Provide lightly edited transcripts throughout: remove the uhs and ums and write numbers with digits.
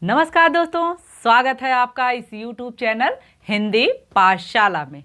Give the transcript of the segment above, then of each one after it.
नमस्कार दोस्तों, स्वागत है आपका इस YouTube चैनल हिंदी पाठशाला में।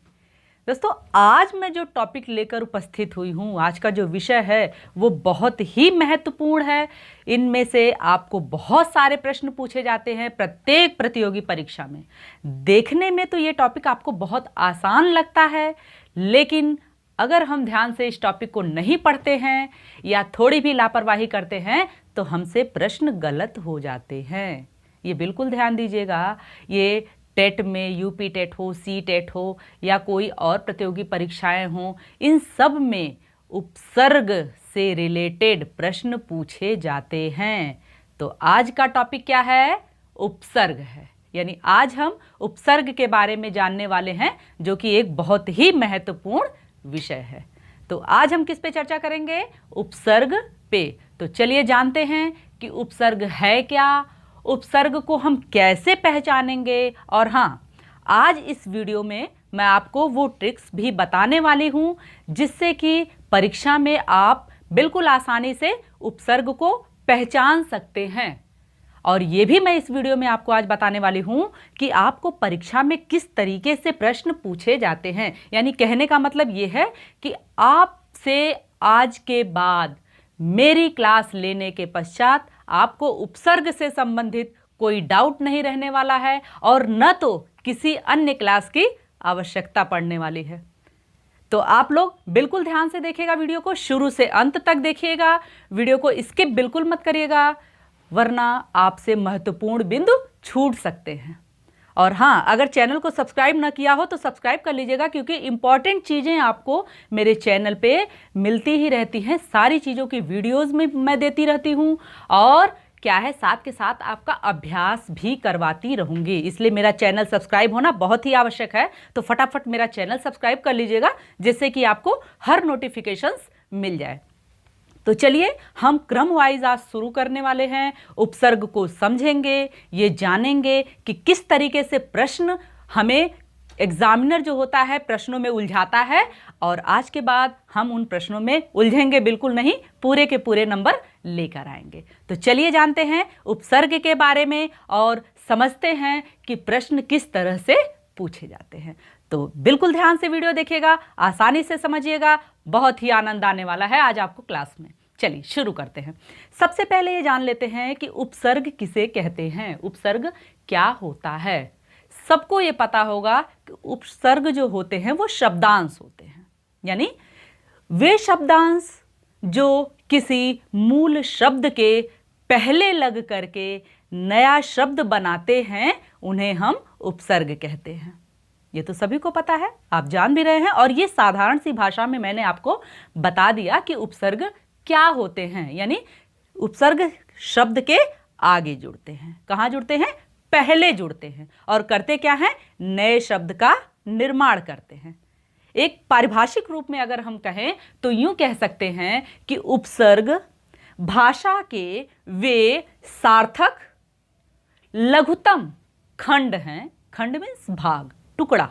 दोस्तों, आज मैं जो टॉपिक लेकर उपस्थित हुई हूँ, आज का जो विषय है वो बहुत ही महत्वपूर्ण है। इनमें से आपको बहुत सारे प्रश्न पूछे जाते हैं प्रत्येक प्रतियोगी परीक्षा में। देखने में तो ये टॉपिक आपको बहुत आसान लगता है, लेकिन अगर हम ध्यान से इस टॉपिक को नहीं पढ़ते हैं या थोड़ी भी लापरवाही करते हैं तो हमसे प्रश्न गलत हो जाते हैं। ये बिल्कुल ध्यान दीजिएगा। ये टेट में, यूपी टेट हो, सी टेट हो या कोई और प्रतियोगी परीक्षाएं हों, इन सब में उपसर्ग से रिलेटेड प्रश्न पूछे जाते हैं। तो आज का टॉपिक क्या है? उपसर्ग है। यानी आज हम उपसर्ग के बारे में जानने वाले हैं, जो कि एक बहुत ही महत्वपूर्ण विषय है। तो आज हम किस पे चर्चा करेंगे? उपसर्ग पे। तो चलिए जानते हैं कि उपसर्ग है क्या, उपसर्ग को हम कैसे पहचानेंगे। और हाँ, आज इस वीडियो में मैं आपको वो ट्रिक्स भी बताने वाली हूँ जिससे कि परीक्षा में आप बिल्कुल आसानी से उपसर्ग को पहचान सकते हैं। और ये भी मैं इस वीडियो में आपको आज बताने वाली हूँ कि आपको परीक्षा में किस तरीके से प्रश्न पूछे जाते हैं। यानी कहने का मतलब ये है कि आपसे आज के बाद मेरी क्लास लेने के पश्चात आपको उपसर्ग से संबंधित कोई डाउट नहीं रहने वाला है और न तो किसी अन्य क्लास की आवश्यकता पड़ने वाली है। तो आप लोग बिल्कुल ध्यान से देखिएगा, वीडियो को शुरू से अंत तक देखिएगा। वीडियो को स्किप बिल्कुल मत करिएगा, वरना आपसे महत्वपूर्ण बिंदु छूट सकते हैं। और हाँ, अगर चैनल को सब्सक्राइब न किया हो तो सब्सक्राइब कर लीजिएगा, क्योंकि इंपॉर्टेंट चीज़ें आपको मेरे चैनल पे मिलती ही रहती हैं। सारी चीज़ों की वीडियोस में मैं देती रहती हूँ और क्या है, साथ के साथ आपका अभ्यास भी करवाती रहूँगी। इसलिए मेरा चैनल सब्सक्राइब होना बहुत ही आवश्यक है। तो फटाफट मेरा चैनल सब्सक्राइब कर लीजिएगा, जिससे कि आपको हर नोटिफिकेशंस मिल जाए। तो चलिए हम क्रम वाइज आज शुरू करने वाले हैं। उपसर्ग को समझेंगे, ये जानेंगे कि किस तरीके से प्रश्न हमें एग्जामिनर जो होता है प्रश्नों में उलझाता है, और आज के बाद हम उन प्रश्नों में उलझेंगे बिल्कुल नहीं, पूरे के पूरे नंबर लेकर आएंगे। तो चलिए जानते हैं उपसर्ग के बारे में और समझते हैं कि प्रश्न किस तरह से पूछे जाते हैं। तो बिल्कुल ध्यान से वीडियो देखिएगा, आसानी से समझिएगा, बहुत ही आनंद आने वाला है आज आपको क्लास में। चलिए शुरू करते हैं। सबसे पहले ये जान लेते हैं कि उपसर्ग किसे कहते हैं, उपसर्ग क्या होता है। सबको ये पता होगा कि उपसर्ग जो होते हैं वो शब्दांश होते हैं, यानी वे शब्दांश जो किसी मूल शब्द के पहले लग करके नया शब्द बनाते हैं, उन्हें हम उपसर्ग कहते हैं। ये तो सभी को पता है, आप जान भी रहे हैं, और ये साधारण सी भाषा में मैंने आपको बता दिया कि उपसर्ग क्या होते हैं। यानी उपसर्ग शब्द के आगे जुड़ते हैं। कहाँ जुड़ते हैं? पहले जुड़ते हैं। और करते क्या हैं? नए शब्द का निर्माण करते हैं। एक पारिभाषिक रूप में अगर हम कहें तो यूं कह सकते हैं कि उपसर्ग भाषा के वे सार्थक लघुतम खंड हैं। खंड मीन्स भाग, टुकड़ा,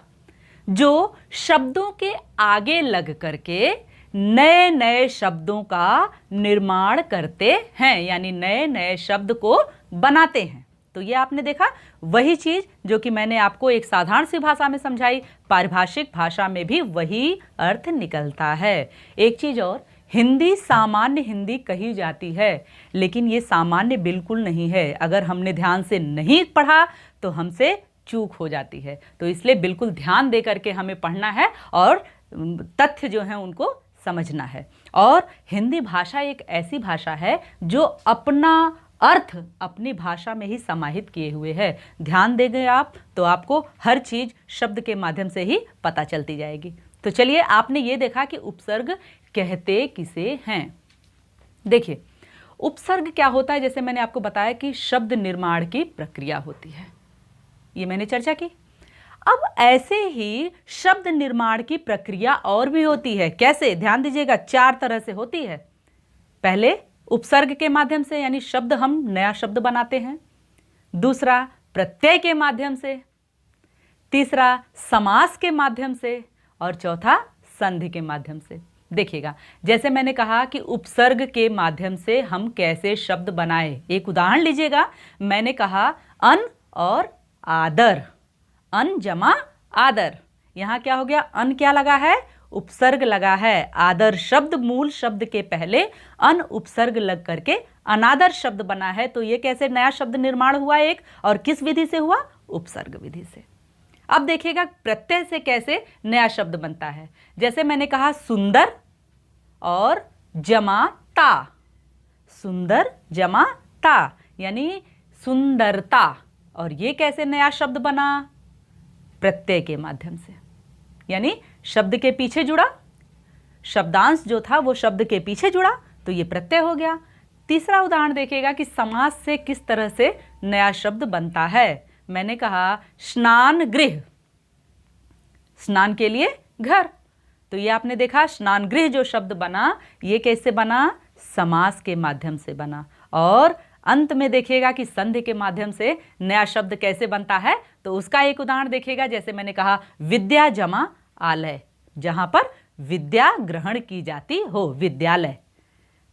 जो शब्दों के आगे लग करके नए नए शब्दों का निर्माण करते हैं, यानी नए नए शब्द को बनाते हैं। तो ये आपने देखा वही चीज जो कि मैंने आपको एक साधारण सी भाषा में समझाई, पारिभाषिक भाषा में भी वही अर्थ निकलता है। एक चीज और, हिंदी सामान्य हिंदी कही जाती है, लेकिन ये सामान्य बिल्कुल नहीं है। अगर हमने ध्यान से नहीं पढ़ा तो हमसे चूक हो जाती है। तो इसलिए बिल्कुल ध्यान दे करके हमें पढ़ना है और तथ्य जो हैं उनको समझना है। और हिंदी भाषा एक ऐसी भाषा है जो अपना अर्थ अपनी भाषा में ही समाहित किए हुए है। ध्यान देंगे आप तो आपको हर चीज शब्द के माध्यम से ही पता चलती जाएगी। तो चलिए, आपने ये देखा कि उपसर्ग कहते किसे हैं। देखिए, उपसर्ग क्या होता है, जैसे मैंने आपको बताया कि शब्द निर्माण की प्रक्रिया होती है, ये मैंने चर्चा की। अब ऐसे ही शब्द निर्माण की प्रक्रिया और भी होती है। कैसे? ध्यान दीजिएगा, 4 तरह से होती है। पहले उपसर्ग के माध्यम से, यानी शब्द, हम नया शब्द बनाते हैं। दूसरा, प्रत्यय के माध्यम से। तीसरा, समास के माध्यम से। और चौथा, संधि के माध्यम से। देखिएगा, जैसे मैंने कहा कि उपसर्ग के माध्यम से हम कैसे शब्द बनाए। एक उदाहरण लीजिएगा, मैंने कहा अन और आदर, अन जमा आदर। यहां क्या हो गया, अन क्या लगा है, उपसर्ग लगा है। आदर शब्द मूल शब्द के पहले अन उपसर्ग लग करके अनादर शब्द बना है। तो ये कैसे नया शब्द निर्माण हुआ एक, और किस विधि से हुआ, उपसर्ग विधि से। अब देखिएगा प्रत्यय से कैसे नया शब्द बनता है। जैसे मैंने कहा सुंदर और जमा ता, सुंदर जमा ता यानी सुंदरता। और ये कैसे नया शब्द बना, प्रत्यय के माध्यम से, यानी शब्द के पीछे जुड़ा, शब्दांश जो था वो शब्द के पीछे जुड़ा, तो ये प्रत्यय हो गया। तीसरा उदाहरण देखिएगा कि समास से किस तरह से नया शब्द बनता है। मैंने कहा स्नान गृह, स्नान के लिए घर, तो ये आपने देखा स्नान गृह जो शब्द बना ये कैसे बना, समास के माध्यम से बना। और अंत में देखिएगा कि संधि के माध्यम से नया शब्द कैसे बनता है, तो उसका एक उदाहरण देखिएगा। जैसे मैंने कहा विद्या जमा आलय, जहां पर विद्या ग्रहण की जाती हो, विद्यालय।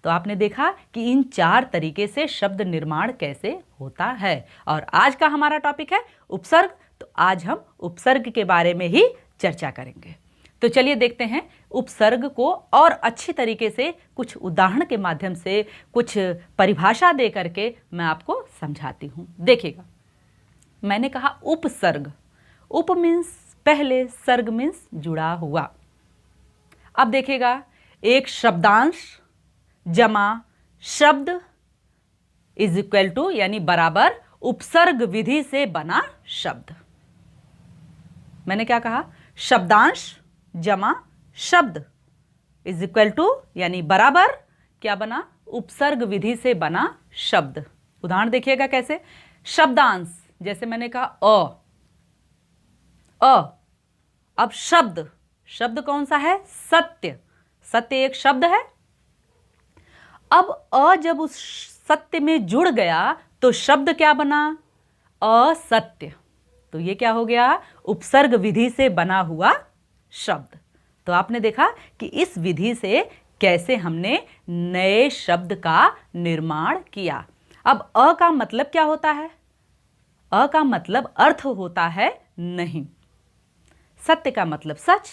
तो आपने देखा कि इन 4 तरीके से शब्द निर्माण कैसे होता है। और आज का हमारा टॉपिक है उपसर्ग, तो आज हम उपसर्ग के बारे में ही चर्चा करेंगे। तो चलिए देखते हैं उपसर्ग को और अच्छी तरीके से कुछ उदाहरण के माध्यम से, कुछ परिभाषा दे करके मैं आपको समझाती हूं। देखिएगा, मैंने कहा उपसर्ग, उप मीन्स पहले, सर्ग मीन्स जुड़ा हुआ। अब देखिएगा एक शब्दांश जमा शब्द इज इक्वल टू यानी बराबर उपसर्ग विधि से बना शब्द। मैंने क्या कहा, शब्दांश जमा शब्द इज इक्वल टू यानी बराबर क्या बना, उपसर्ग विधि से बना शब्द। उदाहरण देखिएगा कैसे, शब्दांश जैसे मैंने कहा अब शब्द, शब्द कौन सा है, सत्य, सत्य एक शब्द है। अब जब उस सत्य में जुड़ गया तो शब्द क्या बना, असत्य। तो ये क्या हो गया, उपसर्ग विधि से बना हुआ शब्द। तो आपने देखा कि इस विधि से कैसे हमने नए शब्द का निर्माण किया। अब का मतलब क्या होता है, का मतलब अर्थ होता है नहीं, सत्य का मतलब सच।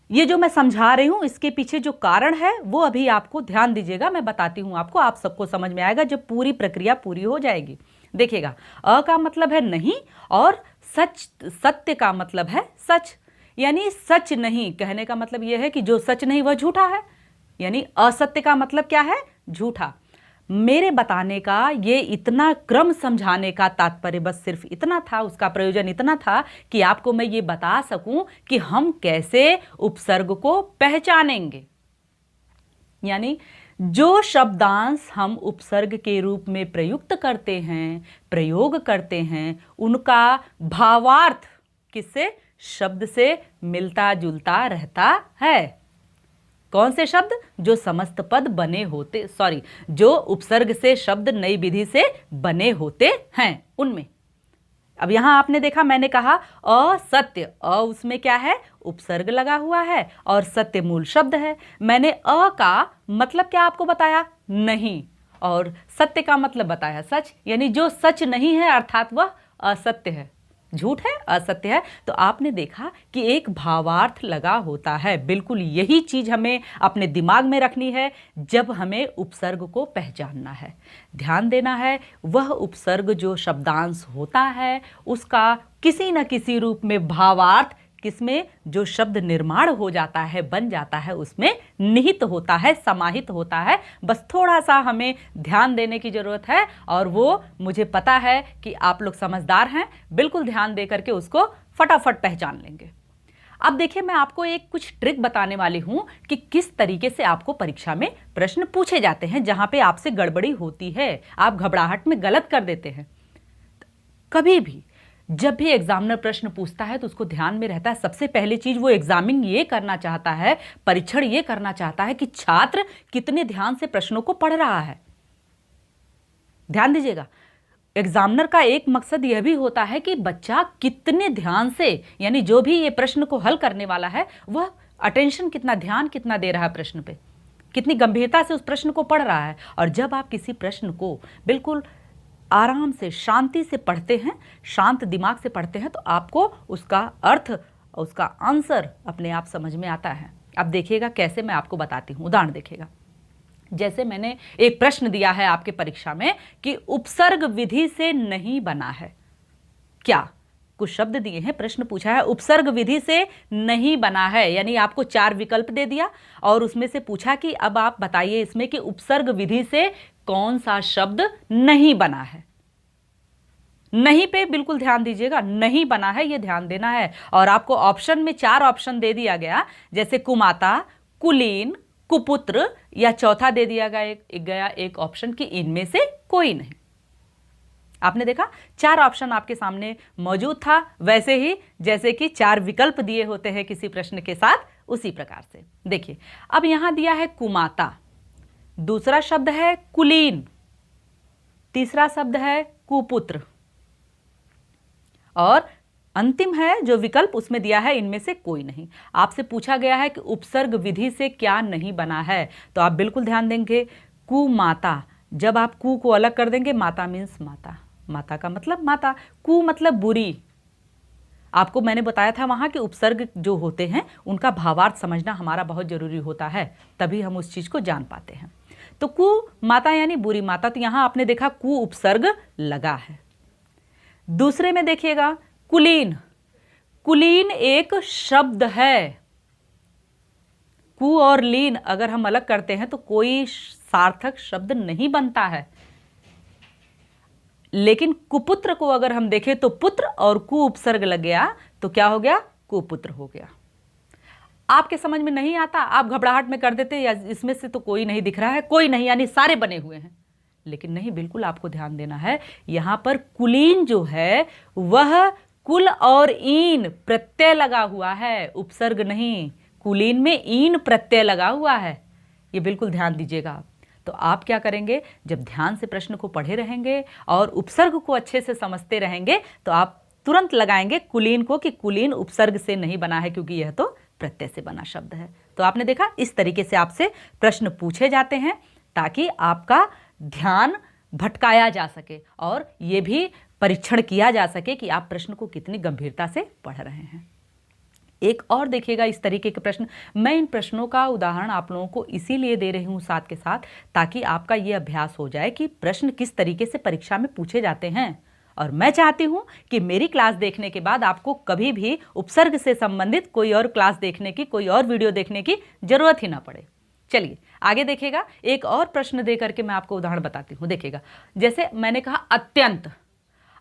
ये जो मैं समझा रही हूं इसके पीछे जो कारण है वो अभी आपको ध्यान दीजिएगा, मैं बताती हूं आपको, आप सबको समझ में आएगा जब पूरी प्रक्रिया पूरी हो जाएगी। देखिएगा, का मतलब है नहीं और सत्य का मतलब है सच। यानी सच नहीं कहने का मतलब यह है कि जो सच नहीं वह झूठा है, यानी असत्य का मतलब क्या है, झूठा। मेरे बताने का ये इतना क्रम समझाने का तात्पर्य बस सिर्फ इतना था, उसका प्रयोजन इतना था कि आपको मैं ये बता सकूं कि हम कैसे उपसर्ग को पहचानेंगे। यानी जो शब्दांश हम उपसर्ग के रूप में प्रयुक्त करते हैं, प्रयोग करते हैं, उनका भावार्थ किससे, शब्द से मिलता जुलता रहता है। कौन से शब्द, जो समस्त पद बने होते, जो उपसर्ग से शब्द नई विधि से बने होते हैं उनमें। अब यहां आपने देखा मैंने कहा असत्य, उसमें क्या है, उपसर्ग लगा हुआ है और सत्य मूल शब्द है। मैंने का मतलब क्या आपको बताया, नहीं, और सत्य का मतलब बताया सच। यानी जो सच नहीं है अर्थात वह असत्य है, झूठ है, असत्य है। तो आपने देखा कि एक भावार्थ लगा होता है। बिल्कुल यही चीज हमें अपने दिमाग में रखनी है जब हमें उपसर्ग को पहचानना है, ध्यान देना है। वह उपसर्ग जो शब्दांश होता है उसका किसी न किसी रूप में भावार्थ, किसमें, जो शब्द निर्माण हो जाता है, बन जाता है, उसमें निहित होता है, समाहित होता है। बस थोड़ा सा हमें ध्यान देने की जरूरत है और वो मुझे पता है कि आप लोग समझदार हैं, बिल्कुल ध्यान दे करके उसको फटाफट पहचान लेंगे। अब देखिए, मैं आपको एक कुछ ट्रिक बताने वाली हूं कि किस तरीके से आपको परीक्षा में प्रश्न पूछे जाते हैं जहां पे आपसे गड़बड़ी होती है, आप घबराहट में गलत कर देते हैं। कभी भी जब भी एग्जामिनर प्रश्न पूछता है तो उसको ध्यान में रहता है, सबसे पहली चीज वो एग्जामिन ये करना चाहता है, परीक्षण ये करना चाहता है कि छात्र कितने ध्यान से प्रश्नों को पढ़ रहा है। ध्यान दीजिएगा, एग्जामिनर का एक मकसद यह भी होता है कि बच्चा कितने ध्यान से, यानी जो भी ये प्रश्न को हल करने वाला है वह अटेंशन कितना, ध्यान कितना दे रहा है प्रश्न पे, कितनी गंभीरता से उस प्रश्न को पढ़ रहा है। और जब आप किसी प्रश्न को बिल्कुल आराम से शांति से पढ़ते हैं, शांत दिमाग से पढ़ते हैं, तो आपको उसका अर्थ, उसका आंसर अपने आप समझ में आता है। अब देखिएगा कैसे, मैं आपको बताती हूँ, उदाहरण देखिएगा। जैसे मैंने एक प्रश्न दिया है आपके परीक्षा में कि उपसर्ग विधि से नहीं बना है। क्या कुछ शब्द दिए हैं, प्रश्न पूछा है उपसर्ग विधि से नहीं बना है, यानी आपको 4 विकल्प दे दिया और उसमें से पूछा कि अब आप बताइए इसमें कि उपसर्ग विधि से कौन सा शब्द नहीं बना है। नहीं पे बिल्कुल ध्यान दीजिएगा, नहीं बना है ये ध्यान देना है। और आपको ऑप्शन में 4 ऑप्शन दे दिया गया, जैसे कुमाता, कुलीन, कुपुत्र, या चौथा दे दिया गया एक ऑप्शन कि इनमें से कोई नहीं। आपने देखा 4 ऑप्शन आपके सामने मौजूद था, वैसे ही जैसे कि 4 विकल्प दिए होते हैं किसी प्रश्न के साथ, उसी प्रकार से। देखिए अब यहां दिया है कुमाता, दूसरा शब्द है कुलीन, तीसरा शब्द है कुपुत्र, और अंतिम है जो विकल्प उसमें दिया है इनमें से कोई नहीं। आपसे पूछा गया है कि उपसर्ग विधि से क्या नहीं बना है, तो आप बिल्कुल ध्यान देंगे कुमाता। जब आप कु को अलग कर देंगे, माता मीन्स माता, माता का मतलब माता, कु मतलब बुरी। आपको मैंने बताया था वहां कि उपसर्ग जो होते हैं उनका भावार्थ समझना हमारा बहुत जरूरी होता है, तभी हम उस चीज को जान पाते हैं। तो कु माता यानी बुरी माता, तो यहां आपने देखा कु उपसर्ग लगा है। दूसरे में देखिएगा कुलीन, कुलीन एक शब्द है। कु और लीन अगर हम अलग करते हैं तो कोई सार्थक शब्द नहीं बनता है, लेकिन कुपुत्र को अगर हम देखें तो पुत्र और कु उपसर्ग लग गया तो क्या हो गया, कुपुत्र हो गया। आपके समझ में नहीं आता, आप घबराहट में कर देते या इसमें से तो कोई नहीं दिख रहा है, कोई नहीं यानी सारे बने हुए हैं, लेकिन नहीं, बिल्कुल आपको ध्यान देना है। यहां पर कुलीन जो है वह कुल और ईन प्रत्यय लगा हुआ है, उपसर्ग नहीं। कुलीन में ईन प्रत्यय लगा हुआ है, ये बिल्कुल ध्यान दीजिएगा आप। तो आप क्या करेंगे, जब ध्यान से प्रश्न को पढ़े रहेंगे और उपसर्ग को अच्छे से समझते रहेंगे तो आप तुरंत लगाएंगे कुलीन को कि कुलीन उपसर्ग से नहीं बना है, क्योंकि यह तो प्रत्यय से बना शब्द है। तो आपने देखा इस तरीके से आपसे प्रश्न पूछे जाते हैं ताकि आपका ध्यान भटकाया जा सके और ये भी परीक्षण किया जा सके कि आप प्रश्न को कितनी गंभीरता से पढ़ रहे हैं। एक और देखिएगा इस तरीके के प्रश्न, मैं इन प्रश्नों का उदाहरण आप लोगों को इसीलिए दे रही हूं साथ के साथ ताकि आपका ये अभ्यास हो जाए कि प्रश्न किस तरीके से परीक्षा में पूछे जाते हैं। और मैं चाहती हूं कि मेरी क्लास देखने के बाद आपको कभी भी उपसर्ग से संबंधित कोई और क्लास देखने की, कोई और वीडियो देखने की जरूरत ही ना पड़े। चलिए आगे देखिएगा, एक और प्रश्न दे करके मैं आपको उदाहरण बताती हूँ। देखिएगा जैसे मैंने कहा अत्यंत,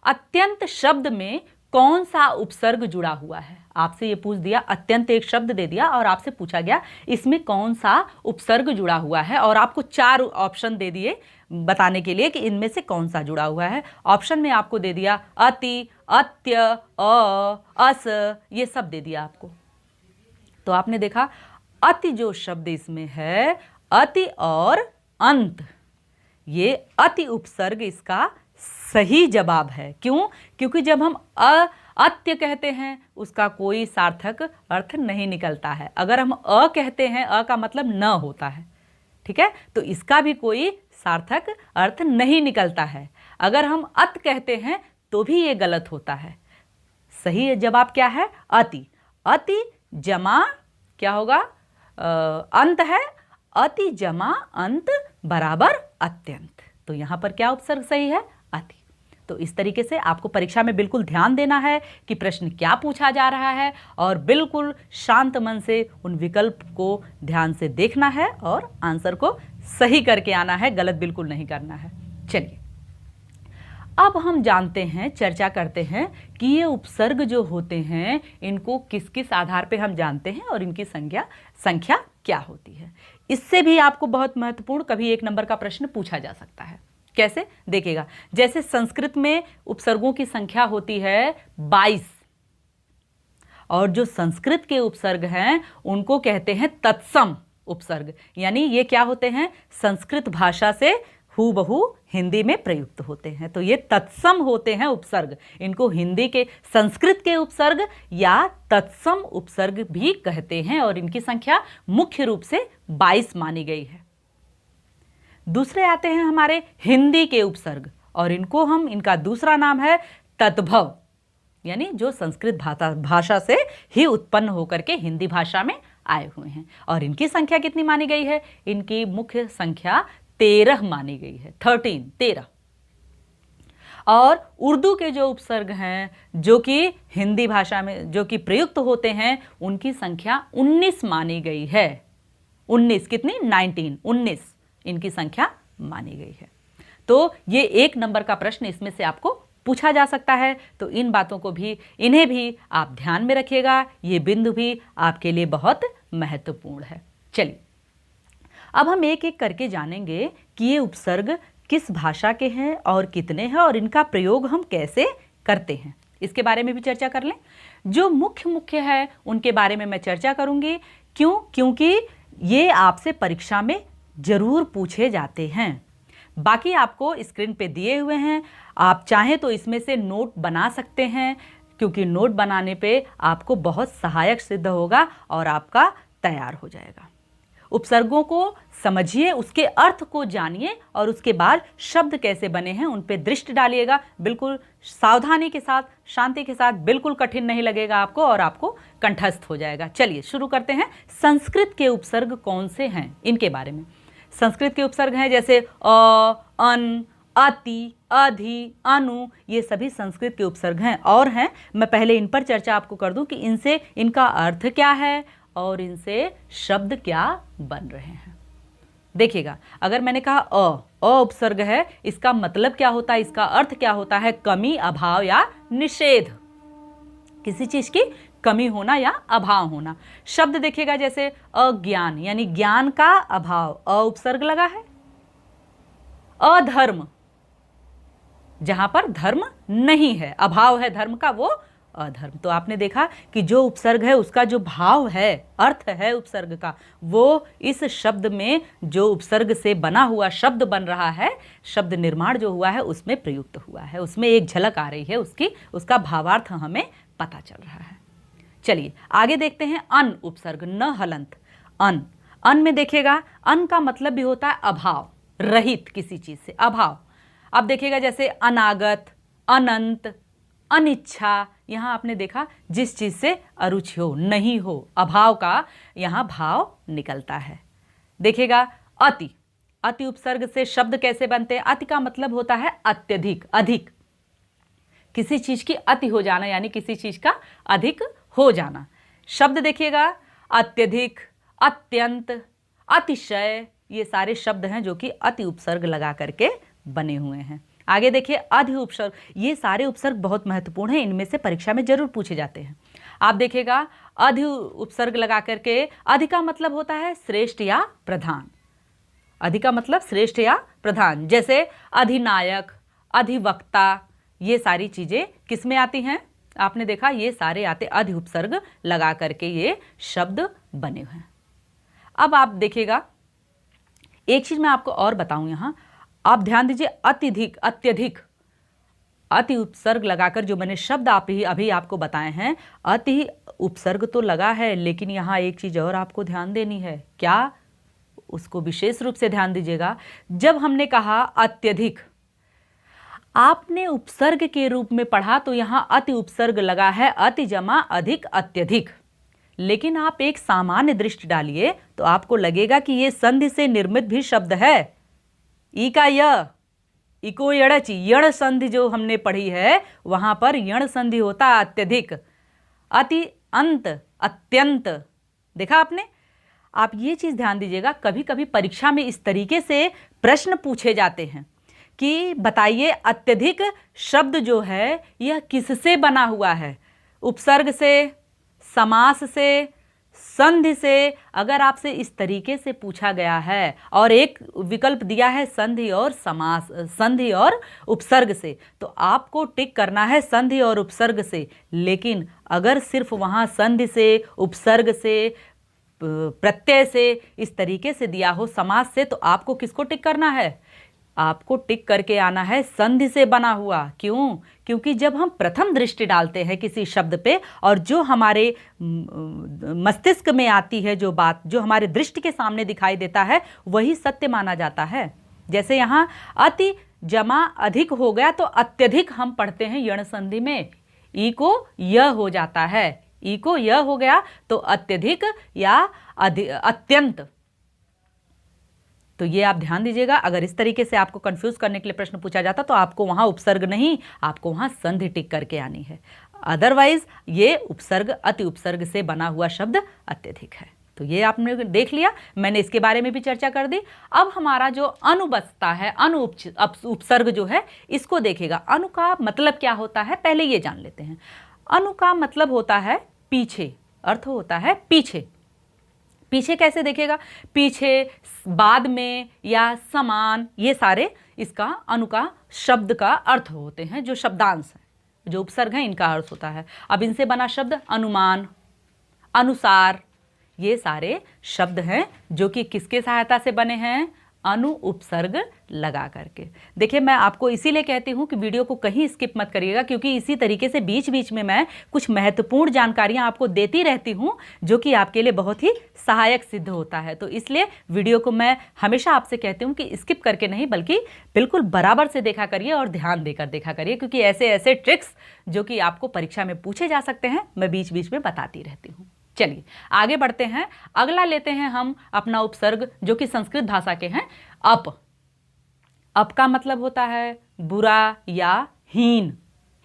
अत्यंत शब्द में कौन सा उपसर्ग जुड़ा हुआ है। आपसे ये पूछ दिया, अत्यंत एक शब्द दे दिया और आपसे पूछा गया इसमें कौन सा उपसर्ग जुड़ा हुआ है, और आपको 4 ऑप्शन दे दिए बताने के लिए कि इनमें से कौन सा जुड़ा हुआ है। ऑप्शन में आपको दे दिया अति, अत्य, अस, ये सब दे दिया आपको। तो आपने देखा अति जो शब्द इसमें है, अति और अंत, ये अति उपसर्ग इसका सही जवाब है। क्यों? क्योंकि जब हम अत्य कहते हैं उसका कोई सार्थक अर्थ नहीं निकलता है। अगर हम अ कहते हैं, अ का मतलब न होता है, ठीक है, तो इसका भी कोई सार्थक अर्थ नहीं निकलता है। अगर हम अत कहते हैं तो भी ये गलत होता है। सही जवाब क्या है? अति। अति जमा क्या होगा? अंत है, अति जमा अंत बराबर अत्यंत। तो यहां पर क्या उपसर्ग सही है? अति। तो इस तरीके से आपको परीक्षा में बिल्कुल ध्यान देना है कि प्रश्न क्या पूछा जा रहा है और बिल्कुल शांत मन से उन विकल्प को ध्यान से देखना है और आंसर को सही करके आना है, गलत बिल्कुल नहीं करना है। चलिए अब हम जानते हैं, चर्चा करते हैं कि ये उपसर्ग जो होते हैं इनको किस किस आधार पे हम जानते हैं और इनकी संख्या क्या होती है। इससे भी आपको बहुत महत्वपूर्ण कभी 1 नंबर का प्रश्न पूछा जा सकता है। कैसे? देखिएगा, जैसे संस्कृत में उपसर्गों की संख्या होती है 22 और जो संस्कृत के उपसर्ग हैं उनको कहते हैं तत्सम उपसर्ग। यानी ये क्या होते हैं? संस्कृत भाषा से हूबहू हिंदी में प्रयुक्त होते हैं। तो ये तत्सम होते हैं उपसर्ग। इनको हिंदी के संस्कृत के उपसर्ग या तत्सम उपसर्ग भी कहते हैं और इनकी संख्या मुख्य रूप से 22 मानी गई है। दूसरे आते हैं हमारे हिंदी के उपसर्ग और इनका दूसरा नाम है तद्भव, यानी जो संस्कृत भाषा से ही उत्पन्न होकर के हिंदी भाषा में आए हुए हैं। और इनकी संख्या कितनी मानी गई है? इनकी मुख्य संख्या 13 मानी गई है, 13। और उर्दू के जो उपसर्ग हैं जो कि हिंदी भाषा में जो कि प्रयुक्त होते हैं, उनकी संख्या 19 मानी गई है। 19 कितनी? 19 इनकी संख्या मानी गई है। तो ये 1 नंबर का प्रश्न इसमें से आपको पूछा जा सकता है। तो इन बातों को भी, इन्हें भी आप ध्यान में रखिएगा। ये बिंदु भी आपके लिए बहुत महत्वपूर्ण है। चलिए अब हम एक एक करके जानेंगे कि ये उपसर्ग किस भाषा के हैं और कितने हैं और इनका प्रयोग हम कैसे करते हैं, इसके बारे में भी चर्चा कर लें। जो मुख्य है उनके बारे में मैं चर्चा करूंगी। क्यों? क्योंकि ये आपसे परीक्षा में जरूर पूछे जाते हैं। बाकी आपको स्क्रीन पे दिए हुए हैं, आप चाहें तो इसमें से नोट बना सकते हैं, क्योंकि नोट बनाने पे आपको बहुत सहायक सिद्ध होगा और आपका तैयार हो जाएगा। उपसर्गों को समझिए, उसके अर्थ को जानिए और उसके बाद शब्द कैसे बने हैं उन पे दृष्टि डालिएगा। बिल्कुल सावधानी के साथ, शांति के साथ, बिल्कुल कठिन नहीं लगेगा आपको और आपको कंठस्थ हो जाएगा। चलिए शुरू करते हैं। संस्कृत के उपसर्ग कौन से हैं इनके बारे में। संस्कृत के उपसर्ग हैं जैसे अ, अन, अति, अधि, अनु, ये सभी संस्कृत के उपसर्ग हैं और हैं। मैं पहले इन पर चर्चा आपको कर दूं कि इनसे इनका अर्थ क्या है और इनसे शब्द क्या बन रहे हैं। देखिएगा, अगर मैंने कहा अ उपसर्ग है, इसका मतलब क्या होता है, इसका अर्थ क्या होता है? कमी, अभाव या निषेध, किसी चीज की कमी होना या अभाव होना। शब्द देखिएगा जैसे अज्ञान, यानी ज्ञान का अभाव, अ उपसर्ग लगा है। अधर्म, जहां पर धर्म नहीं है, अभाव है धर्म का, वो अधर्म। तो आपने देखा कि जो उपसर्ग है उसका जो भाव है, अर्थ है उपसर्ग का, वो इस शब्द में जो उपसर्ग से बना हुआ शब्द बन रहा है, शब्द निर्माण जो हुआ है उसमें प्रयुक्त हुआ है, उसमें एक झलक आ रही है उसका भावार्थ हमें पता चल रहा है। चलिए आगे देखते हैं। अन उपसर्ग, न हलंत, अन में देखिएगा, अन का मतलब भी होता है अभाव, रहित किसी चीज से, अभाव। अब देखिएगा जैसे अनागत, अनंत, अनिच्छा, यहां आपने देखा जिस चीज से अरुचि हो, नहीं हो, अभाव का यहां भाव निकलता है। देखिएगा अति उपसर्ग से शब्द कैसे बनते हैं? अति का मतलब होता है अत्यधिक, अधिक, किसी चीज की अति हो जाना, यानी किसी चीज का अधिक हो जाना। शब्द देखिएगा अत्यधिक, अत्यंत, अतिशय, ये सारे शब्द हैं जो कि अति उपसर्ग लगा करके बने हुए हैं। आगे देखिए अधि उपसर्ग, ये सारे उपसर्ग बहुत महत्वपूर्ण हैं, इनमें से परीक्षा में जरूर पूछे जाते हैं। आप देखिएगा अधि उपसर्ग लगा करके, अधि का मतलब होता है श्रेष्ठ या प्रधान, अधि का मतलब श्रेष्ठ या प्रधान, जैसे अधिनायक, अधिवक्ता, ये सारी चीजें किस में आती हैं? आपने देखा ये सारे आते अधि उपसर्ग लगा करके ये शब्द बने हुए हैं। अब आप देखिएगा एक चीज मैं आपको और बताऊं, यहां आप ध्यान दीजिए, अत्यधिक, अत्यधिक, अति उपसर्ग लगाकर जो मैंने शब्द अभी आपको बताए हैं, अति उपसर्ग तो लगा है, लेकिन यहां एक चीज और आपको ध्यान देनी है। क्या? उसको विशेष रूप से ध्यान दीजिएगा। जब हमने कहा अत्यधिक, आपने उपसर्ग के रूप में पढ़ा तो यहां अति उपसर्ग लगा है, अति जमा अधिक, अत्यधिक। लेकिन आप एक सामान्य दृष्टि डालिए तो आपको लगेगा कि यह संधि से निर्मित भी शब्द है। ई का य, इको यड़च, यण संधि जो हमने पढ़ी है वहां पर यण संधि होता है अत्यधिक, अति, अंत, अत्यंत। देखा आपने? आप ये चीज ध्यान दीजिएगा, कभी कभी परीक्षा में इस तरीके से प्रश्न पूछे जाते हैं कि बताइए अत्यधिक शब्द जो है यह किससे बना हुआ है? उपसर्ग से, समास से, संधि से। अगर आपसे इस तरीके से पूछा गया है और एक विकल्प दिया है संधि और समास, संधि और उपसर्ग से, तो आपको टिक करना है संधि और उपसर्ग से। लेकिन अगर सिर्फ वहां संधि से, उपसर्ग से, प्रत्यय से इस तरीके से दिया हो, समास से, तो आपको किसको टिक करना है? आपको टिक करके आना है संधि से बना हुआ। क्यों? क्योंकि जब हम प्रथम दृष्टि डालते हैं किसी शब्द पे और जो हमारे मस्तिष्क में आती है, जो बात जो हमारे दृष्टि के सामने दिखाई देता है, वही सत्य माना जाता है। जैसे यहाँ अति जमा अधिक हो गया तो अत्यधिक हम पढ़ते हैं यण संधि में, ई को य हो जाता है, ई को य हो गया तो अत्यधिक या अत्यंत। तो ये आप ध्यान दीजिएगा, अगर इस तरीके से आपको कंफ्यूज करने के लिए प्रश्न पूछा जाता तो आपको वहां उपसर्ग नहीं, आपको वहां संधि टिक करके आनी है। अदरवाइज ये उपसर्ग अति उपसर्ग से बना हुआ शब्द अत्यधिक है। तो ये आपने देख लिया, मैंने इसके बारे में भी चर्चा कर दी। अब हमारा जो अनु बचता है, अनु उपसर्ग जो है, इसको देखेगा। अनु का मतलब क्या होता है पहले ये जान लेते हैं। अनु का मतलब होता है पीछे, अर्थ होता है पीछे। पीछे कैसे देखेगा? पीछे, बाद में या समान, ये सारे इसका अनु का शब्द का अर्थ होते हैं। जो शब्दांश है, जो उपसर्ग है, इनका अर्थ होता है। अब इनसे बना शब्द अनुमान, अनुसार, ये सारे शब्द हैं जो कि किसके सहायता से बने हैं? अनु उपसर्ग लगा करके। देखिए, मैं आपको इसीलिए कहती हूँ कि वीडियो को कहीं स्किप मत करिएगा, क्योंकि इसी तरीके से बीच बीच में मैं कुछ महत्वपूर्ण जानकारियाँ आपको देती रहती हूँ जो कि आपके लिए बहुत ही सहायक सिद्ध होता है। तो इसलिए वीडियो को मैं हमेशा आपसे कहती हूँ कि स्किप करके नहीं, बल्कि बिल्कुल बराबर से देखा करिए और ध्यान देकर देखा करिए, क्योंकि ऐसे ऐसे ट्रिक्स जो कि आपको परीक्षा में पूछे जा सकते हैं, मैं बीच बीच में बताती रहती हूँ। चलिए आगे बढ़ते हैं। अगला लेते हैं हम अपना उपसर्ग जो कि संस्कृत भाषा के हैं, अप। अप का मतलब होता है बुरा या हीन।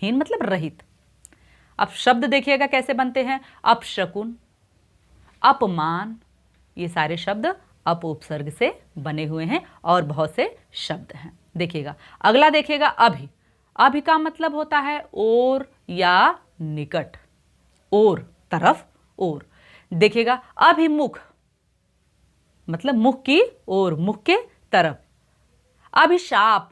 हीन मतलब रहित। अब शब्द देखिएगा कैसे बनते हैं। अपशकुन, अपमान, ये सारे शब्द अप उपसर्ग से बने हुए हैं और बहुत से शब्द हैं। देखिएगा अगला, देखिएगा अभि। अभि का मतलब होता है ओर या निकट, ओर, तरफ, ओर। देखिएगा अभिमुख मतलब मुख की ओर, मुख के तरफ। अभिशाप,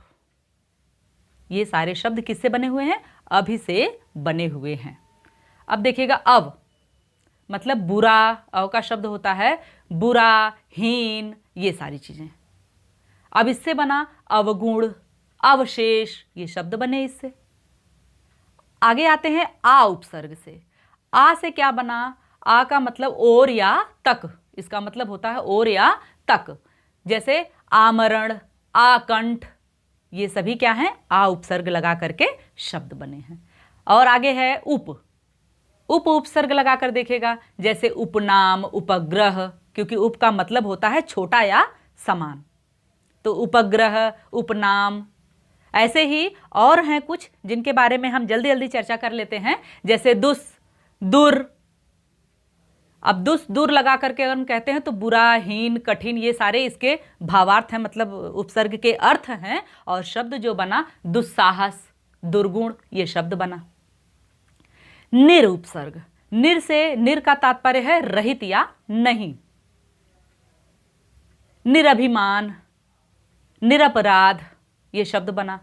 ये सारे शब्द किससे बने हुए हैं? अभि से बने हुए हैं। अब देखिएगा अव मतलब बुरा, अव का शब्द होता है बुरा, हीन, ये सारी चीजें। अब इससे बना अवगुण, अवशेष, ये शब्द बने इससे। आगे आते हैं आ उपसर्ग से। आ से क्या बना? आ का मतलब ओर या तक, इसका मतलब होता है ओर या तक। जैसे आमरण, आकंठ, ये सभी क्या हैं? आ उपसर्ग लगा करके शब्द बने हैं। और आगे है उप। उप उपसर्ग लगा कर देखेगा, जैसे उपनाम, उपग्रह, क्योंकि उप का मतलब होता है छोटा या समान। तो उपग्रह, उपनाम। ऐसे ही और हैं कुछ जिनके बारे में हम जल्दी जल्दी चर्चा कर लेते हैं, जैसे दुस, दुर। अब दुस, दुर लगा करके अगर हम कहते हैं तो बुरा, हीन, कठिन, ये सारे इसके भावार्थ हैं, मतलब उपसर्ग के अर्थ हैं। और शब्द जो बना दुस्साहस, दुर्गुण, ये शब्द बना। निर उपसर्ग। निर से, निर का तात्पर्य है रहित या नहीं। निरभिमान, निरपराध, ये शब्द बना।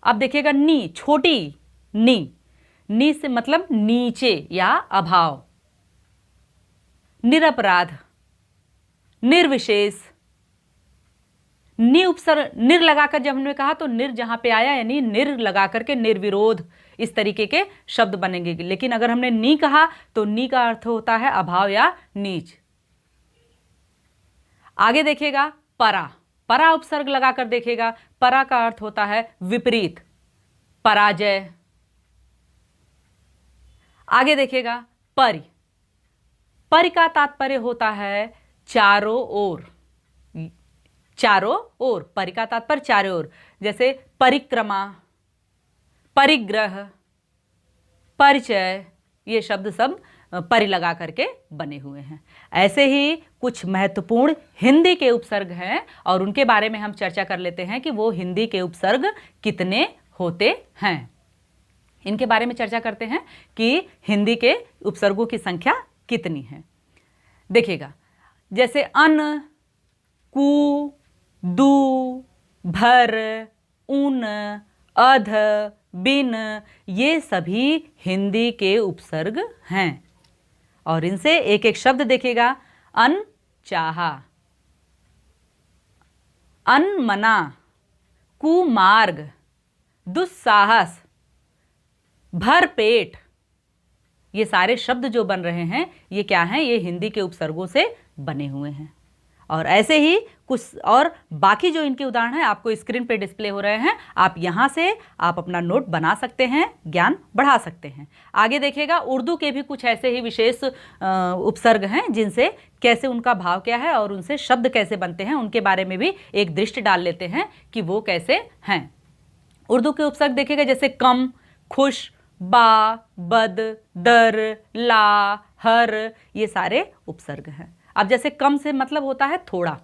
अब देखिएगा नी, छोटी नी। नी से मतलब नीचे या अभाव। निरपराध, निर्विशेष। नि उपसर्ग, निर लगाकर जब हमने कहा तो निर जहां पे आया, यानी निर लगा करके निर्विरोध, इस तरीके के शब्द बनेंगे। लेकिन अगर हमने नी कहा तो नी का अर्थ होता है अभाव या नीच। आगे देखिएगा परा। परा उपसर्ग लगाकर देखेगा, परा का अर्थ होता है विपरीत, पराजय। आगे देखिएगा परि। परि का तात्पर्य होता है चारों ओर, चारों ओर। परि का तात्पर्य चारों ओर, जैसे परिक्रमा, परिग्रह, परिचय, ये शब्द सब परि लगा करके बने हुए हैं। ऐसे ही कुछ महत्वपूर्ण हिंदी के उपसर्ग हैं और उनके बारे में हम चर्चा कर लेते हैं कि वो हिंदी के उपसर्ग कितने होते हैं। इनके बारे में चर्चा करते हैं कि हिंदी के उपसर्गों की संख्या कितनी है। देखिएगा, जैसे अन, कु, दु, भर, उन, अध, बिन, ये सभी हिंदी के उपसर्ग हैं। और इनसे एक एक शब्द देखिएगा। अन चाहा, अनमना, कुमार्ग, दुस्साहस, भरपेट, ये सारे शब्द जो बन रहे हैं ये क्या हैं? ये हिंदी के उपसर्गों से बने हुए हैं। और ऐसे ही कुछ और बाकी जो इनके उदाहरण हैं आपको स्क्रीन पे डिस्प्ले हो रहे हैं, आप यहाँ से आप अपना नोट बना सकते हैं, ज्ञान बढ़ा सकते हैं। आगे देखिएगा, उर्दू के भी कुछ ऐसे ही विशेष उपसर्ग हैं जिनसे कैसे उनका भाव क्या है और उनसे शब्द कैसे बनते हैं, उनके बारे में भी एक दृष्टि डाल लेते हैं कि वो कैसे हैं। उर्दू के उपसर्ग देखिएगा, जैसे कम, खुश, बा, बद, दर, ला, हर, ये सारे उपसर्ग हैं। अब जैसे कम से मतलब होता है थोड़ा,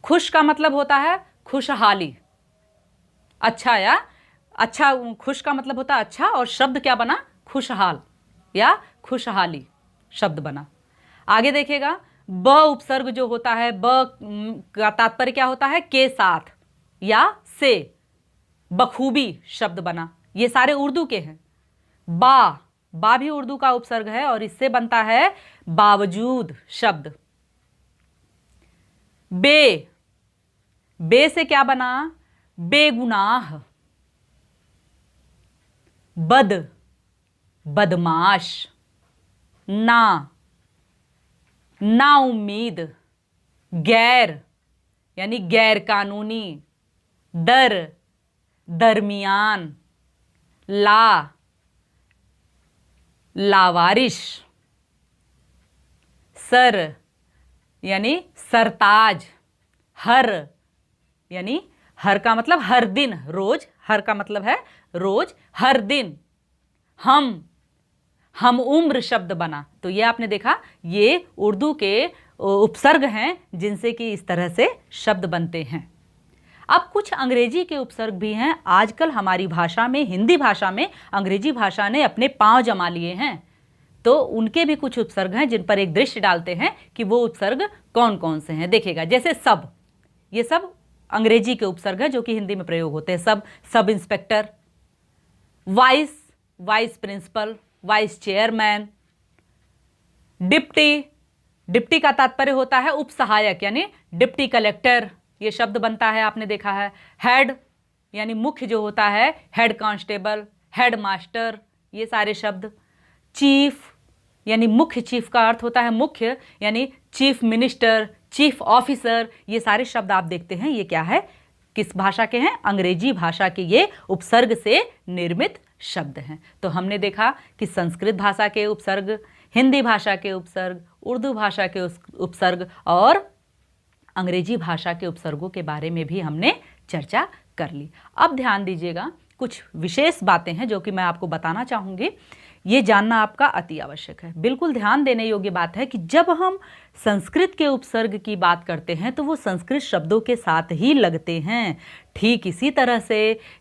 खुश का मतलब होता है खुशहाली, अच्छा या अच्छा, खुश का मतलब होता है अच्छा और शब्द क्या बना, खुशहाल या खुशहाली शब्द बना। आगे देखिएगा, ब उपसर्ग जो होता है, ब का तात्पर्य क्या होता है, के साथ या से, बखूबी शब्द बना। ये सारे उर्दू के हैं। बा भी उर्दू का उपसर्ग है और इससे बनता है बावजूद शब्द। बे से क्या बना, बेगुनाह। बदमाश। ना उम्मीद, गैर यानी गैर कानूनी, दरमियान, लावारिश, सर यानी सरताज, हर यानी हर का मतलब हर दिन, रोज, हर का मतलब है रोज, हर दिन। हम उम्र शब्द बना। तो ये आपने देखा, ये उर्दू के उपसर्ग हैं जिनसे कि इस तरह से शब्द बनते हैं। अब कुछ अंग्रेजी के उपसर्ग भी हैं। आजकल हमारी भाषा में, हिंदी भाषा में अंग्रेजी भाषा ने अपने पांव जमा लिए हैं, तो उनके भी कुछ उपसर्ग हैं जिन पर एक दृष्टि डालते हैं कि वो उपसर्ग कौन कौन से हैं। देखिएगा, जैसे सब, ये सब अंग्रेजी के उपसर्ग है जो कि हिंदी में प्रयोग होते हैं। Sub inspector, vice principal, vice chairman. Deputy का तात्पर्य होता है उप सहायक यानी डिप्टी कलेक्टर, ये शब्द बनता है, आपने देखा है। हेड यानी मुख्य जो होता है, हेड कांस्टेबल, हेड मास्टर, ये सारे शब्द। चीफ यानी मुख्य, चीफ का अर्थ होता है मुख्य, यानी चीफ मिनिस्टर, चीफ ऑफिसर, ये सारे शब्द आप देखते हैं, ये क्या है, किस भाषा के हैं, अंग्रेजी भाषा के ये उपसर्ग से निर्मित शब्द हैं। तो हमने देखा कि संस्कृत भाषा के उपसर्ग, हिंदी भाषा के उपसर्ग, उर्दू भाषा के उपसर्ग और अंग्रेजी भाषा के उपसर्गों के बारे में भी हमने चर्चा कर ली। अब ध्यान दीजिएगा, कुछ विशेष बातें हैं जो कि मैं आपको बताना चाहूँगी। ये जानना आपका अति आवश्यक है। बिल्कुल ध्यान देने योग्य बात है कि जब हम संस्कृत के उपसर्ग की बात करते हैं तो वो संस्कृत शब्दों के साथ ही लगते हैं। ठीक इसी तरह से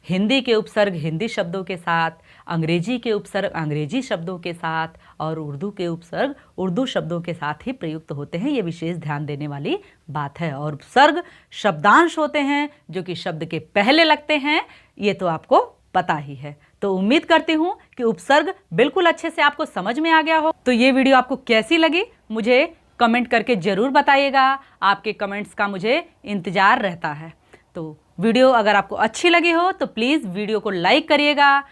हिंदी के उपसर्ग हिंदी शब्दों के साथ, अंग्रेजी के उपसर्ग अंग्रेजी शब्दों के साथ और उर्दू के उपसर्ग उर्दू शब्दों के साथ ही प्रयुक्त होते हैं। ये विशेष ध्यान देने वाली बात है। और उपसर्ग शब्दांश होते हैं जो कि शब्द के पहले लगते हैं, ये तो आपको पता ही है। तो उम्मीद करती हूँ कि उपसर्ग बिल्कुल अच्छे से आपको समझ में आ गया हो। तो ये वीडियो आपको कैसी लगी मुझे कमेंट करके ज़रूर बताइएगा। आपके कमेंट्स का मुझे इंतज़ार रहता है। तो वीडियो अगर आपको अच्छी लगी हो तो प्लीज़ वीडियो को लाइक करिएगा,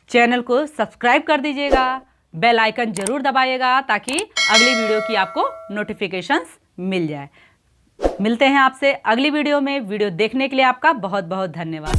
चैनल को सब्सक्राइब कर दीजिएगा, बेल आइकन ज़रूर दबाइएगा ताकि अगली वीडियो की आपको नोटिफिकेशंस मिल जाए। मिलते हैं आपसे अगली वीडियो में। वीडियो देखने के लिए आपका बहुत बहुत धन्यवाद।